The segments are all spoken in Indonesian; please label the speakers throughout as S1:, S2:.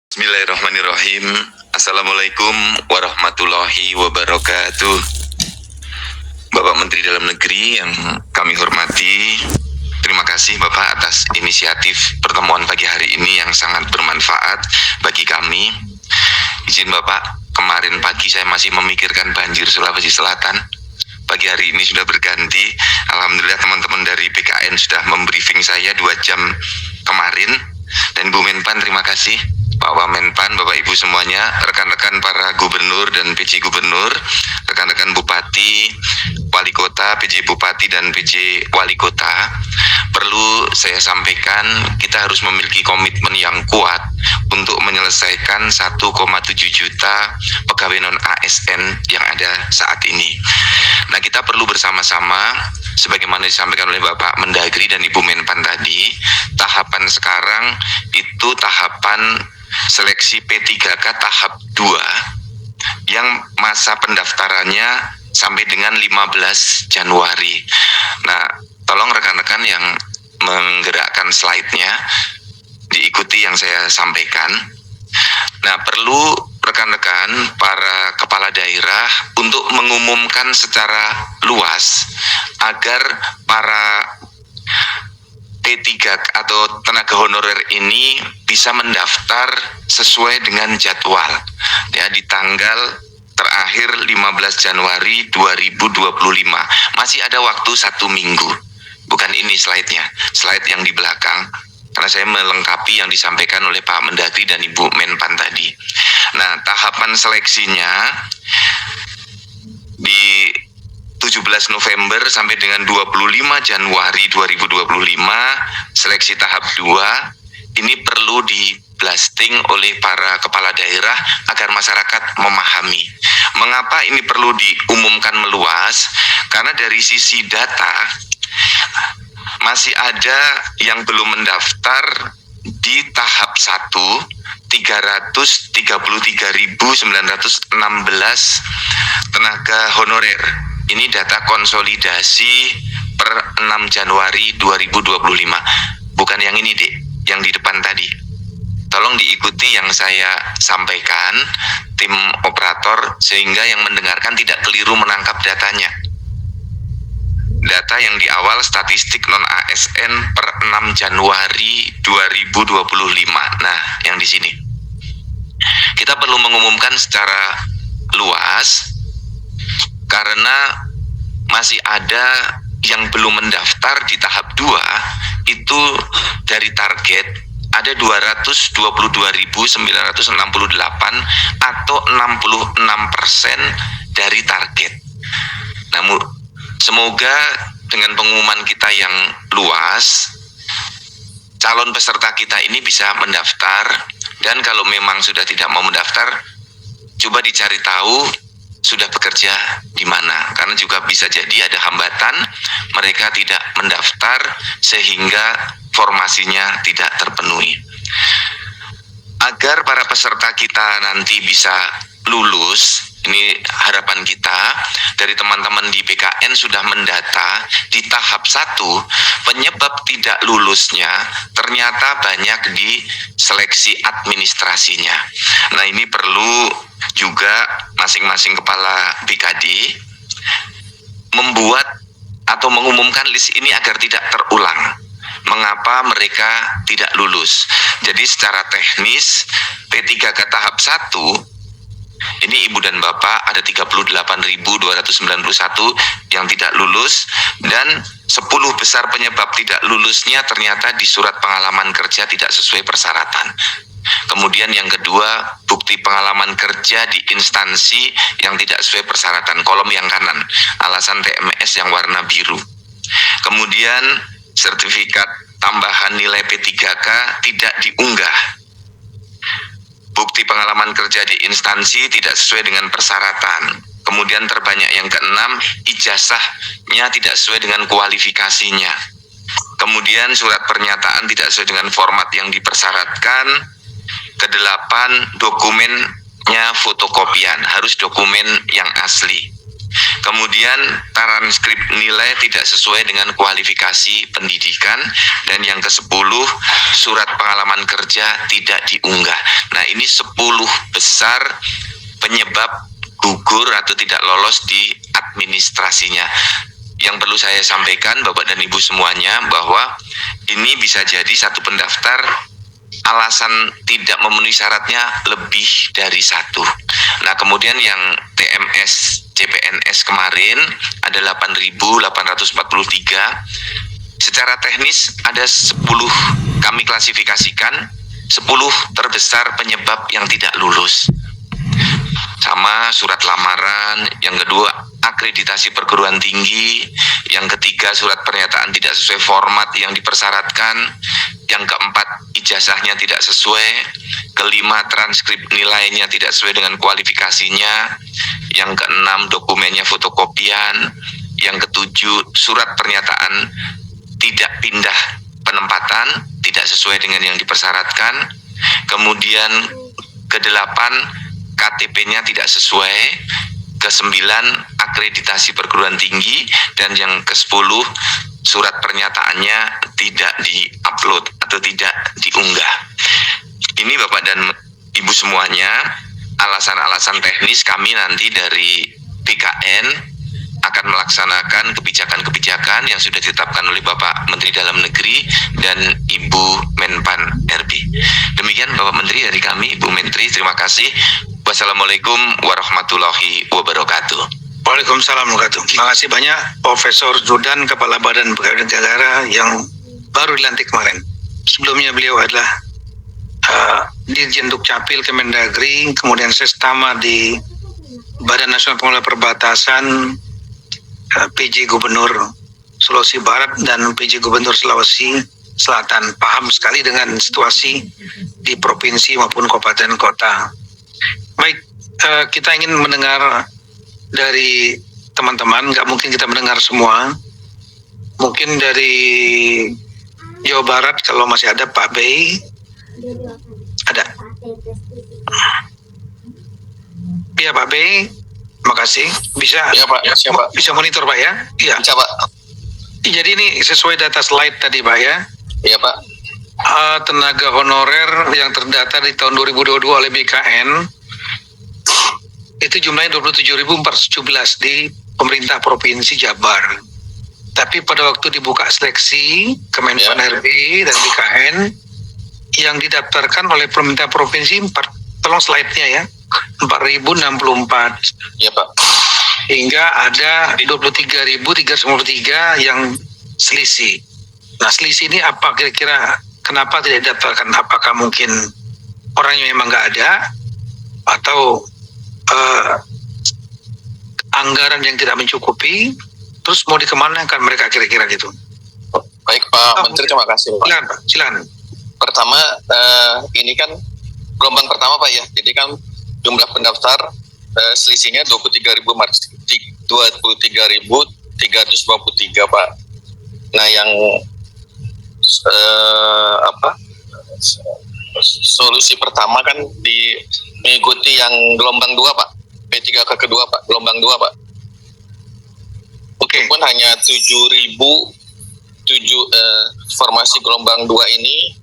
S1: Bismillahirrahmanirrahim. Assalamualaikum warahmatullahi wabarakatuh. Bapak Menteri Dalam Negeri yang kami hormati, terima kasih Bapak atas inisiatif pertemuan pagi hari ini yang sangat bermanfaat bagi kami. Izin Bapak, kemarin pagi saya masih memikirkan banjir Sulawesi Selatan. Pagi hari ini sudah berganti. Alhamdulillah teman-teman dari BKN sudah membriefing saya 2 jam kemarin. Dan Bu Menpan, terima kasih. Pak Wamenpan, Bapak Ibu semuanya, rekan-rekan para gubernur dan PJ gubernur, rekan-rekan bupati, wali kota, PJ bupati dan PJ wali kota. Perlu saya sampaikan, kita harus memiliki komitmen yang kuat untuk menyelesaikan 1,7 juta pegawai non-ASN yang ada saat ini. Nah, kita perlu bersama-sama, sebagaimana disampaikan oleh Bapak Mendagri dan Ibu Menpan tadi, tahapan sekarang itu tahapan seleksi P3K tahap 2 yang masa pendaftarannya sampai dengan 15 Januari. Nah, tolong rekan-rekan yang menggerakkan slide-nya diikuti yang saya sampaikan. Nah, perlu rekan-rekan para kepala daerah untuk mengumumkan secara luas agar para P3 atau tenaga honorer ini bisa mendaftar sesuai dengan jadwal ya, di tanggal terakhir 15 Januari 2025. Masih ada waktu 1 minggu. Bukan ini slide-nya, slide yang di belakang, karena saya melengkapi yang disampaikan oleh Pak Mendagri dan Ibu Menpan tadi. Nah, tahapan seleksinya di 17 November sampai dengan 25 Januari 2025, seleksi tahap 2 ini perlu di blasting oleh para kepala daerah agar masyarakat memahami. Mengapa ini perlu diumumkan meluas? Karena dari sisi data masih ada yang belum mendaftar di tahap 1, 333.916 tenaga honorer. Ini data konsolidasi per 6 Januari 2025. Bukan yang ini, Dek, yang di depan tadi. Tolong diikuti yang saya sampaikan, tim operator, sehingga yang mendengarkan tidak keliru menangkap datanya. Data yang di awal statistik non-ASN per 6 Januari 2025. Nah, yang di sini. Kita perlu mengumumkan secara luas karena masih ada yang belum mendaftar di tahap 2 itu. Dari target ada 222.968 atau 66% dari target. Namun semoga dengan pengumuman kita yang luas, calon peserta kita ini bisa mendaftar. Dan kalau memang sudah tidak mau mendaftar, coba dicari tahu sudah bekerja di mana, karena juga bisa jadi ada hambatan, mereka tidak mendaftar sehingga formasinya tidak terpenuhi. Agar para peserta kita nanti bisa lulus, ini harapan kita dari teman-teman di BKN sudah mendata di tahap 1, penyebab tidak lulusnya ternyata banyak di seleksi administrasinya. Nah, ini perlu juga masing-masing kepala BKD membuat atau mengumumkan list ini agar tidak terulang. Mengapa mereka tidak lulus? Jadi secara teknis P3K tahap 1 ini Ibu dan Bapak ada 38.291 yang tidak lulus, dan 10 besar penyebab tidak lulusnya ternyata di surat pengalaman kerja tidak sesuai persyaratan. Kemudian yang kedua, bukti pengalaman kerja di instansi yang tidak sesuai persyaratan, kolom yang kanan, alasan TMS yang warna biru. Kemudian sertifikat tambahan nilai P3K tidak diunggah. Bukti pengalaman kerja di instansi tidak sesuai dengan persyaratan. Kemudian terbanyak yang keenam, ijazahnya tidak sesuai dengan kualifikasinya. Kemudian surat pernyataan tidak sesuai dengan format yang dipersyaratkan. Kedelapan, dokumennya fotokopian, harus dokumen yang asli. Kemudian transkrip nilai tidak sesuai dengan kualifikasi pendidikan. Dan yang ke-10, surat pengalaman kerja tidak diunggah. Nah, ini 10 besar penyebab gugur atau tidak lolos di administrasinya. Yang perlu saya sampaikan Bapak dan Ibu semuanya bahwa ini bisa jadi satu pendaftar alasan tidak memenuhi syaratnya lebih dari satu. Nah, kemudian yang TMS CPNS kemarin ada 8.843. Secara teknis ada 10 kami klasifikasikan 10 terbesar penyebab yang tidak lulus. Sama surat lamaran, yang kedua akreditasi perguruan tinggi, yang ketiga surat pernyataan tidak sesuai format yang dipersyaratkan, yang keempat ijazahnya tidak sesuai, kelima transkrip nilainya tidak sesuai dengan kualifikasinya, yang keenam dokumennya fotokopian, yang ketujuh surat pernyataan tidak pindah penempatan tidak sesuai dengan yang dipersyaratkan, kemudian kedelapan KTP-nya tidak sesuai, ke-9 akreditasi perguruan tinggi, dan yang ke-10 surat pernyataannya tidak di-upload atau tidak diunggah. Ini Bapak dan Ibu semuanya alasan-alasan teknis kami nanti dari BKN akan melaksanakan kebijakan-kebijakan yang sudah ditetapkan oleh Bapak Menteri Dalam Negeri dan Ibu Menpan RB. Demikian Bapak Menteri dari kami, Ibu Menteri, terima kasih. Wassalamualaikum warahmatullahi wabarakatuh.
S2: Waalaikumsalam warahmatullahi wabarakatuh. Terima kasih banyak Profesor Zudan, Kepala Badan Pegawai Negara yang baru dilantik kemarin. Sebelumnya beliau adalah Dirjen Dukcapil Kemendagri, kemudian Sestama di Badan Nasional Pengelola Perbatasan, PJ Gubernur Sulawesi Barat dan PJ Gubernur Sulawesi Selatan. Paham sekali dengan situasi di provinsi maupun kabupaten kota. Baik, kita ingin mendengar dari teman-teman, nggak mungkin kita mendengar semua. Mungkin dari Jawa Barat kalau masih ada Pak Bey. Ada. Iya Pak Bey, terima kasih. Bisa?
S3: Ya Pak, siapa?
S2: Bisa monitor Pak ya? Iya.
S3: Bisa Pak.
S2: Jadi ini sesuai data slide tadi Pak ya.
S3: Iya Pak.
S2: Tenaga honorer yang terdata di tahun 2022 oleh BKN itu jumlahnya 27.417 di pemerintah provinsi Jabar. Tapi pada waktu dibuka seleksi Kemenpan RB dan BKN yang didaftarkan oleh pemerintah provinsi tolong slide-nya ya, 4.064.
S3: Iya Pak.
S2: Hingga ada 23.353 yang selisih. Nah, selisih ini apa kira-kira, kenapa tidak didaftarkan? Apakah mungkin orangnya memang nggak ada, atau anggaran yang tidak mencukupi, terus mau dikemanakan mereka kira-kira gitu?
S3: Baik Pak Menteri, terima kasih Pak.
S2: Silakan Pak, silakan.
S3: Pertama, ini kan gelombang pertama Pak ya, jadi kan jumlah pendaftar selisihnya 23.353 Pak. Nah yang solusi pertama kan mengikuti yang gelombang 2 Pak, P3K kedua Pak, gelombang 2 Pak.
S2: Oke.
S3: Pun hanya 7.000 formasi gelombang 2 ini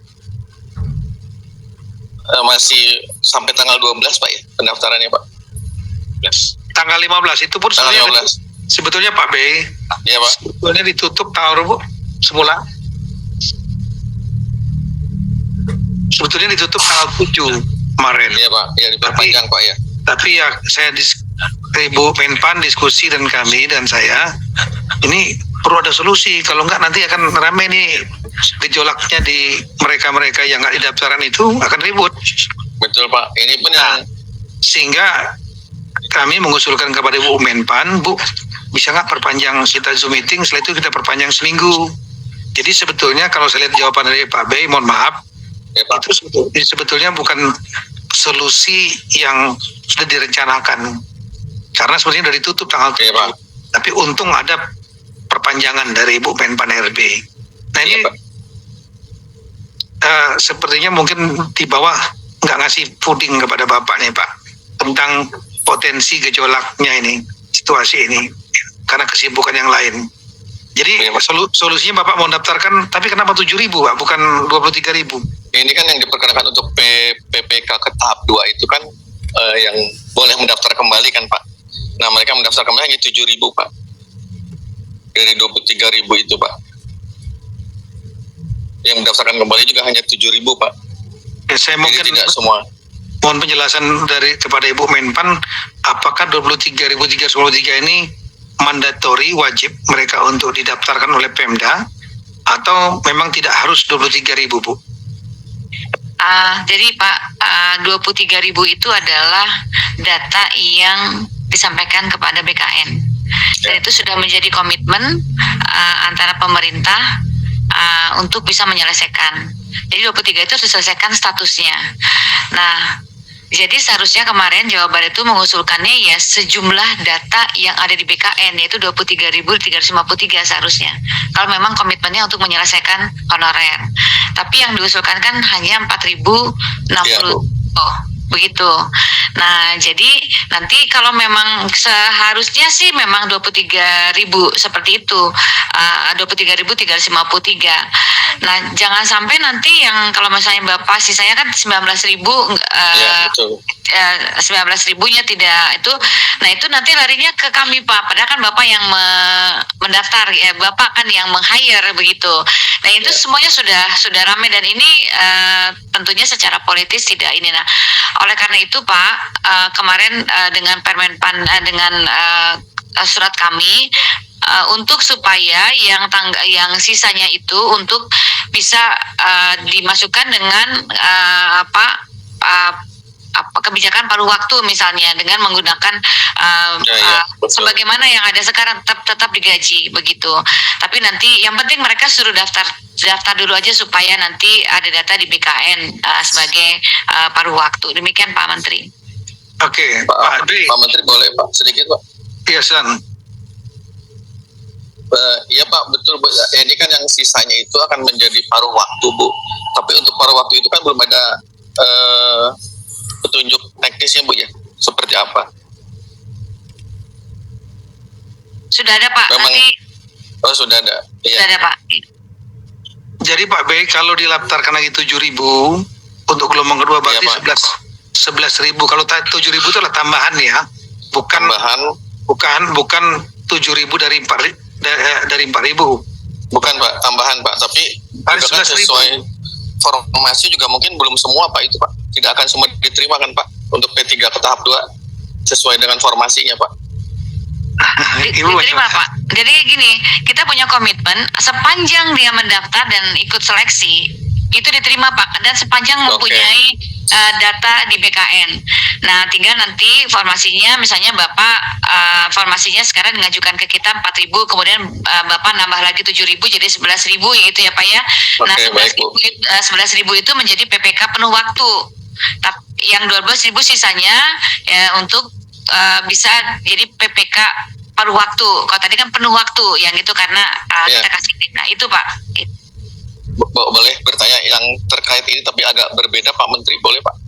S3: masih sampai tanggal 12 Pak ya pendaftarannya Pak.
S2: Tanggal 15 itu pun
S3: Tanggal 15.
S2: sebetulnya Pak B.
S3: Iya Pak.
S2: Sebetulnya ditutup tanggal berapa semula? Sebetulnya ditutup tanggal 7 kemarin.
S3: Iya Pak, ya diperpanjang Pak ya.
S2: Tapi ya saya Ibu Menpan diskusi dan kami dan saya, ini perlu ada solusi. Kalau enggak nanti akan ramai nih gejolaknya di mereka-mereka yang nggak didaftaran itu akan ribut.
S3: Betul Pak. Ini pun yang
S2: Sehingga kami mengusulkan kepada Ibu Menpan, Bu, bisa nggak perpanjang kita Zoom meeting, setelah itu kita perpanjang seminggu. Jadi sebetulnya kalau saya lihat jawaban dari Pak Bey, mohon maaf,
S3: ya, Pak.
S2: itu sebetulnya bukan solusi yang sudah direncanakan. Karena sebenarnya sudah ditutup tanggal 7.
S3: Pak.
S2: Tapi untung ada perpanjangan dari Ibu Menpan RB. Nah ini
S3: Pak.
S2: Sepertinya mungkin di bawah nggak ngasih puding kepada Bapak nih Pak, tentang potensi gejolaknya ini, situasi ini, karena kesibukan yang lain. Jadi solusinya Bapak mau daftarkan, tapi kenapa 7.000 Pak, bukan 23.000?
S3: Ini kan yang diperkirakan untuk PPK ke tahap 2 itu kan yang boleh mendaftar kembali kan Pak. Nah mereka mendaftar kembali hanya 7.000 Pak. Dari 23.000 itu Pak. Yang mendaftarkan kembali juga hanya 7.000 Pak.
S2: Ya, saya
S3: Jadi
S2: mungkin
S3: tidak semua.
S2: mohon penjelasan dari kepada Ibu Menpan, apakah 23.323 ini mandatori wajib mereka untuk didaftarkan oleh Pemda atau memang tidak harus 23.000 Bu?
S4: Jadi Pak, 23.000 itu adalah data yang disampaikan kepada BKN. Dan itu sudah menjadi komitmen antara pemerintah untuk bisa menyelesaikan. Jadi 23 itu harus diselesaikan statusnya. Nah, jadi seharusnya kemarin Jawa Barat itu mengusulkannya ya sejumlah data yang ada di BKN, yaitu 23.353 seharusnya. Kalau memang komitmennya untuk menyelesaikan honorer. Tapi yang diusulkan kan hanya 4.060.
S3: Ya, Bu.
S4: Oh, begitu. Nah, jadi nanti kalau memang seharusnya sih memang 23.000 seperti itu. 23.353. Nah, jangan sampai nanti yang kalau misalnya Bapak sisanya kan 19.000
S3: Ya, betul.
S4: 19.000-nya tidak itu. Nah, itu nanti larinya ke kami Pak. Padahal kan Bapak yang mendaftar ya, Bapak kan yang meng-hire begitu. Nah, itu
S3: Ya.
S4: semuanya sudah ramai dan ini tentunya secara politis tidak ini. Nah, oleh karena itu Pak, kemarin dengan Permenpan dengan surat kami untuk supaya yang sisanya itu untuk bisa dimasukkan dengan kebijakan paruh waktu misalnya dengan menggunakan
S3: betul.
S4: sebagaimana yang ada sekarang tetap digaji begitu. Tapi nanti yang penting mereka suruh daftar dulu aja supaya nanti ada data di BKN sebagai paruh waktu. Demikian Pak Menteri.
S2: Oke,
S3: Pak
S2: Pak Dwi.
S3: Menteri boleh Pak sedikit Pak.
S2: Iya, silakan.
S3: Iya Pak, betul Bu. Ini kan yang sisanya itu akan menjadi paruh waktu Bu. Tapi untuk paruh waktu itu kan belum ada petunjuk teknisnya Bu ya. Seperti apa?
S4: Sudah ada Pak.
S3: Memang-
S4: Nanti
S3: Oh sudah ada.
S4: sudah
S3: Iya.
S4: ada Pak.
S2: Jadi Pak B, kalau dilaftarkan lagi 7.000 untuk gelombang kedua berarti
S3: Iya, Pak.
S2: 11.000. Kalau 7.000 itu adalah tambahan ya, bukan
S3: Tambahan
S2: bukan 7.000 dari 4.000.
S3: bukan Pak, tambahan Pak. Tapi
S2: Ada
S3: juga kan
S2: 11.000.
S3: sesuai formasi juga mungkin belum semua Pak itu Pak. Tidak akan semua diterima kan Pak untuk P3 ke tahap 2 sesuai dengan formasinya Pak.
S2: Ibu
S4: Diterima
S2: bagaimana?
S4: Pak. Jadi gini, kita punya komitmen sepanjang dia mendaftar dan ikut seleksi itu diterima Pak, dan sepanjang
S3: Oke.
S4: mempunyai data di BKN. Nah, tinggal nanti formasinya, misalnya Bapak formasinya sekarang mengajukan ke kita 4.000, kemudian Bapak nambah lagi 7.000 jadi 11.000 gitu ya Pak ya. Nah,
S3: Oke, baik, Bu.
S4: 11.000 itu menjadi PPK penuh waktu. Yang 12.000 sisanya ya untuk bisa jadi PPK paruh waktu. Kalau tadi kan penuh waktu, yang itu karena
S3: Iya.
S4: kita kasih. Nah, itu Pak.
S3: Boleh bertanya yang terkait ini tapi agak berbeda Pak Menteri, boleh Pak?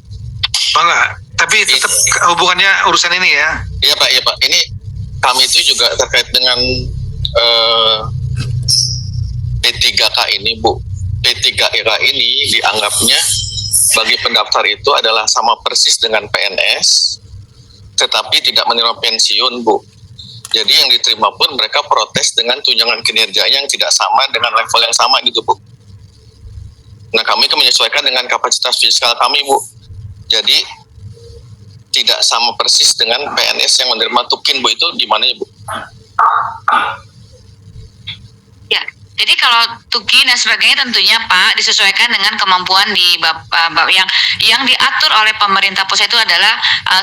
S2: Bangga. Tapi tetap hubungannya urusan ini ya.
S3: Iya Pak, iya Pak. Ini kami itu juga terkait dengan P3K ini Bu. P3K ini dianggapnya bagi pendaftar itu adalah sama persis dengan PNS, tetapi tidak menerima pensiun Bu. Jadi yang diterima pun mereka protes dengan tunjangan kinerja yang tidak sama dengan level yang sama gitu Bu. Nah kami kan menyesuaikan dengan kapasitas fiskal kami Bu. Jadi tidak sama persis dengan PNS yang menerima tukin Bu, itu gimana ya Bu?
S4: Ya, jadi kalau tukin dan sebagainya tentunya Pak disesuaikan dengan kemampuan di yang diatur oleh pemerintah pusat itu adalah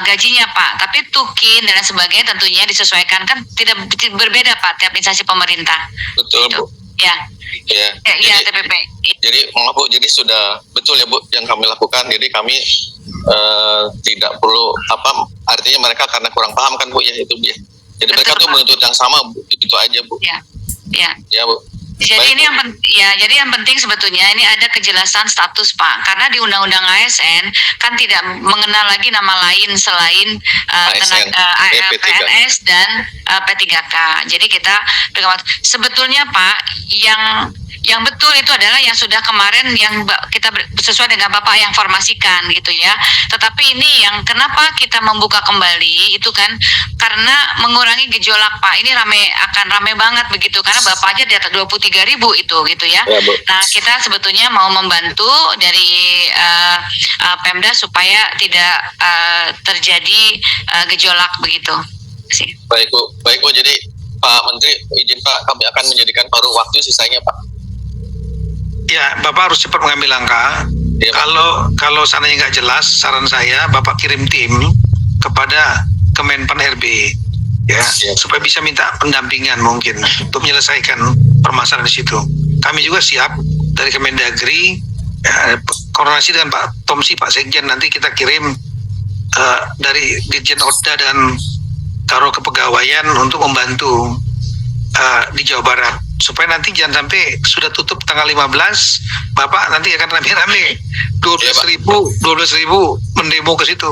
S4: gajinya Pak. Tapi tukin dan sebagainya tentunya disesuaikan, kan tidak berbeda Pak tiap instansi pemerintah.
S3: Betul Bu.
S4: Ya,
S3: Ya.
S4: ya
S3: Jadi,
S4: TPP.
S3: jadi maaf Bu, jadi sudah betul ya Bu yang kami lakukan. Jadi kami tidak perlu artinya mereka karena kurang paham kan Bu ya itu Bu ya. Jadi mereka
S4: Betul,
S3: tuh
S4: Pak.
S3: menuntut yang sama Bu, itu aja Bu.
S4: Ya, ya.
S3: Ya Bu.
S4: Jadi
S3: Baik,
S4: ini jadi yang penting sebetulnya ini ada kejelasan status Pak, karena di Undang-Undang ASN kan tidak mengenal lagi nama lain selain
S3: ASN, P3K.
S4: PNS dan P3K. Jadi kita sebetulnya Pak yang betul itu adalah yang sudah kemarin yang kita sesuai dengan Bapak yang formasikan gitu ya. Tetapi ini yang kenapa kita membuka kembali itu kan karena mengurangi gejolak Pak. Ini akan rame banget begitu karena Bapak aja di atas 23.000 itu gitu ya.
S3: Ya, Bu.
S4: Nah, kita sebetulnya mau membantu dari Pemda supaya tidak terjadi gejolak begitu sih.
S3: Baik Bu. Jadi Pak Menteri, izin Pak, kami akan menjadikan paruh waktu sisanya Pak.
S2: Ya, Bapak harus cepat mengambil langkah.
S3: Ya, Pak.
S2: Kalau seandainya nggak jelas, saran saya Bapak kirim tim kepada Kemenpan RB ya,
S3: Siap.
S2: supaya bisa minta pendampingan mungkin untuk menyelesaikan permasalahan di situ. Kami juga siap dari Kemendagri ya, koordinasi dengan Pak Tomsi, Pak Sekjen, nanti kita kirim dari Dirjen Oda dan Karo Kepegawaian untuk membantu di Jawa Barat supaya nanti jangan sampai sudah tutup tanggal 15 Bapak nanti akan rame-rame 12.000 mendemo ke situ.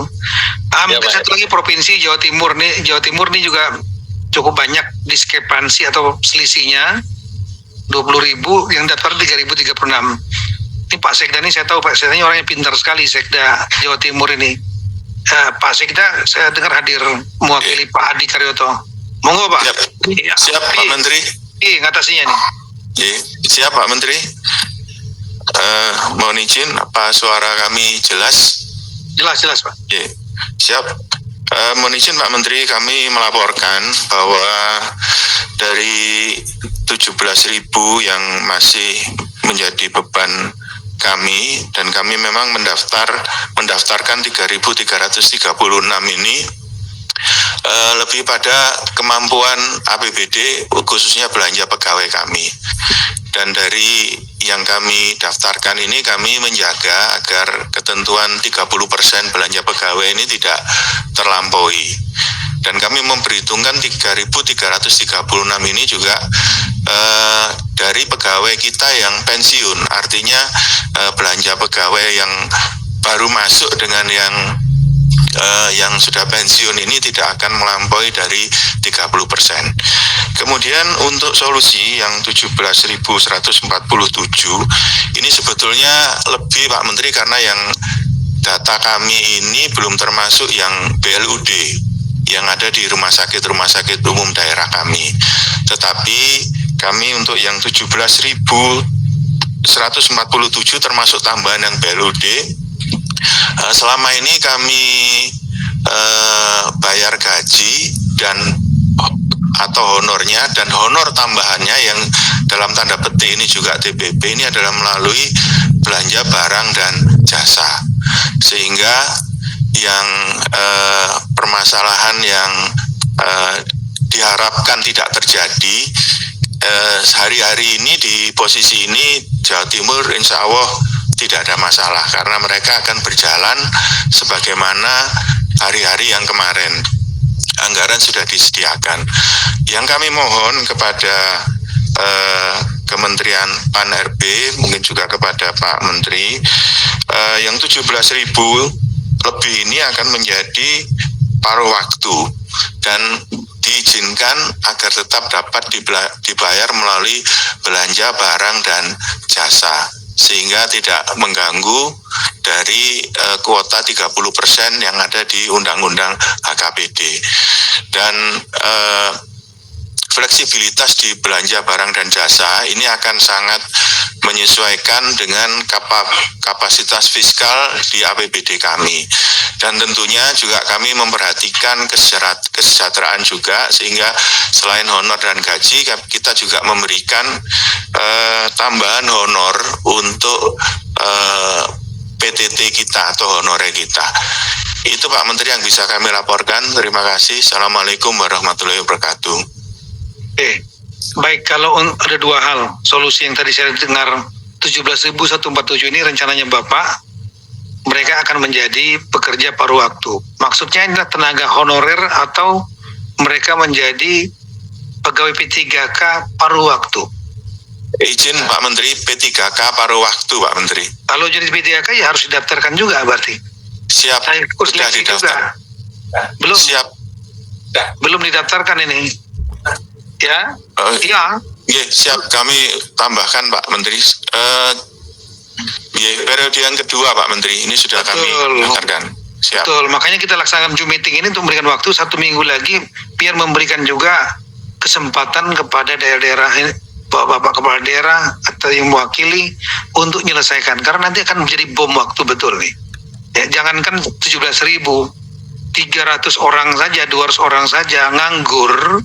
S2: Mungkin
S3: Pak.
S2: satu lagi provinsi Jawa Timur nih juga cukup banyak diskrepansi atau selisihnya 20.000 yang daftar 3.036. Ini Pak Sekda ini saya tahu Pak Sekda ini orangnya pintar sekali, Sekda Jawa Timur ini. Pak Sekda saya dengar hadir mewakili Pak Adi Karyoto. Monggo Pak.
S1: Siap Pak Menteri.
S2: Ngatasinya nih.
S1: Siap Pak Menteri. Mohon izin, apa suara kami jelas?
S2: Jelas Pak.
S1: Siap. Mohon izin Pak Menteri, kami melaporkan bahwa dari 17.000 yang masih menjadi beban kami, dan kami memang mendaftarkan 3.336 ini lebih pada kemampuan APBD khususnya belanja pegawai kami. Dan dari yang kami daftarkan ini kami menjaga agar ketentuan 30% belanja pegawai ini tidak terlampaui. Dan kami memperhitungkan 3.336 ini juga dari pegawai kita yang pensiun. Artinya belanja pegawai yang baru masuk dengan yang sudah pensiun ini tidak akan melampaui dari 30%. Kemudian untuk solusi yang 17.147 ini sebetulnya lebih Pak Menteri karena yang data kami ini belum termasuk yang BLUD yang ada di rumah sakit umum daerah kami. Tetapi kami untuk yang 17.147 termasuk tambahan yang BLUD. Selama ini kami bayar gaji dan atau honornya dan honor tambahannya yang dalam tanda petik ini juga TBB ini adalah melalui belanja barang dan jasa, sehingga yang permasalahan yang diharapkan tidak terjadi hari-hari ini di posisi ini Jawa Timur insya Allah tidak ada masalah karena mereka akan berjalan sebagaimana hari-hari yang kemarin. Anggaran sudah disediakan. Yang kami mohon kepada Kementerian Pan RB, mungkin juga kepada Pak Menteri, yang 17.000 lebih ini akan menjadi paruh waktu dan diizinkan agar tetap dapat dibayar melalui belanja barang dan jasa, sehingga tidak mengganggu dari kuota 30% yang ada di Undang-Undang HKBD. Dan fleksibilitas di belanja barang dan jasa ini akan sangat menyesuaikan dengan kapasitas fiskal di APBD kami. Dan tentunya juga kami memperhatikan kesejahteraan juga, sehingga selain honor dan gaji kita juga memberikan tambahan honor untuk PTT kita atau honorer kita. Itu Pak Menteri yang bisa kami laporkan. Terima kasih. Assalamualaikum warahmatullahi wabarakatuh.
S2: Baik, kalau ada dua hal solusi yang tadi saya dengar 17.147 ini rencananya Bapak, mereka akan menjadi pekerja paruh waktu. Maksudnya adalah tenaga honorer atau mereka menjadi pegawai P3K paruh waktu.
S5: Izin Pak Menteri, P3K paruh waktu Pak Menteri.
S2: Kalau jadi P3K ya harus didaftarkan juga berarti.
S5: Siap,
S2: Saya ikut
S5: sudah
S2: seleksi
S5: didaftar.
S2: juga. Belum,
S5: Siap.
S2: belum didaftarkan ini. Ya, iya.
S5: Iya, siap, kami tambahkan Pak Menteri. Periode yang kedua Pak Menteri, ini sudah kami
S2: Betul.
S5: daftarkan. Siap.
S2: Betul, makanya kita laksanakan Zoom meeting ini untuk memberikan waktu 1 minggu lagi biar memberikan juga kesempatan kepada daerah-daerah ini, bapak-bapak kepala daerah atau yang mewakili untuk menyelesaikan, karena nanti akan menjadi bom waktu betul nih. Ya, jangankan 17.000, 300 orang saja, 200 orang saja nganggur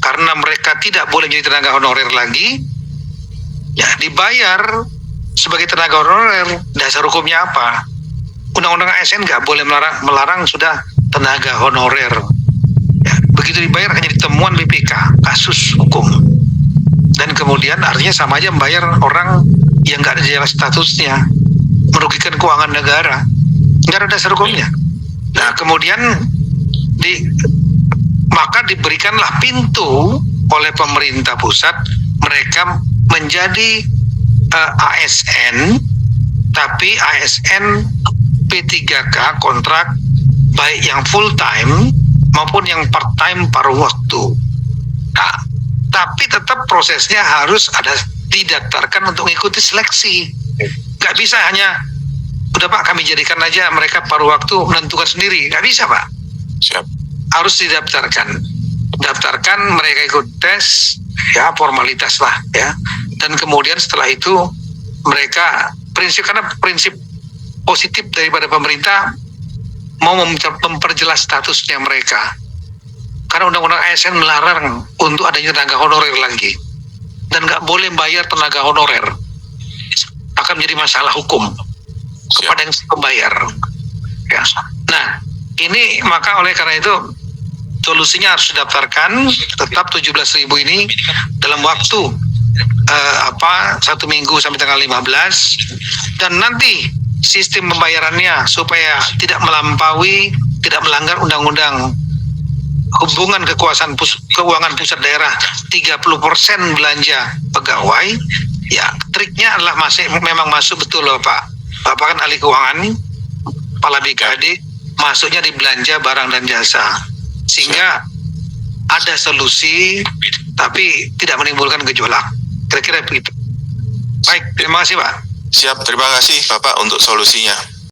S2: karena mereka tidak boleh jadi tenaga honorer lagi, ya dibayar sebagai tenaga honorer. Dasar hukumnya apa? Undang-undang ASN nggak boleh melarang sudah tenaga honorer. Ya, begitu dibayar akan jadi temuan BPK, kasus hukum. Dan kemudian artinya sama aja membayar orang yang nggak ada jelas statusnya, merugikan keuangan negara. Nggak ada dasar hukumnya. Nah kemudian maka diberikanlah pintu oleh pemerintah pusat mereka menjadi ASN, tapi ASN P3K kontrak baik yang full time maupun yang part time paruh waktu. Nah, tapi tetap prosesnya harus ada didaftarkan untuk mengikuti seleksi. Nggak bisa hanya udah Pak kami jadikan aja mereka paruh waktu menentukan sendiri. Nggak bisa Pak.
S5: Siap.
S2: Harus didaftarkan. Daftarkan, mereka ikut tes, ya formalitas lah ya. Dan kemudian setelah itu mereka karena prinsip positif daripada pemerintah mau memperjelas statusnya mereka. Karena undang-undang ASN melarang untuk adanya tenaga honorer lagi. Dan nggak boleh bayar tenaga honorer. Akan menjadi masalah hukum kepada yang pembayar. Ya. Nah, ini maka oleh karena itu solusinya harus didaftarkan tetap 17.000 ini dalam waktu 1 minggu sampai tanggal 15, dan nanti sistem pembayarannya supaya tidak melampaui, tidak melanggar undang-undang hubungan kekuasaan keuangan pusat daerah 30% belanja pegawai. Ya, triknya adalah memang masuk betul loh Pak. Bapak kan ahli keuangan, kepala BKD, masuknya di belanja barang dan jasa. Sehingga ada solusi tapi tidak menimbulkan gejolak. Kira-kira begitu. Baik, terima kasih Pak.
S5: Siap, terima kasih Bapak untuk solusinya.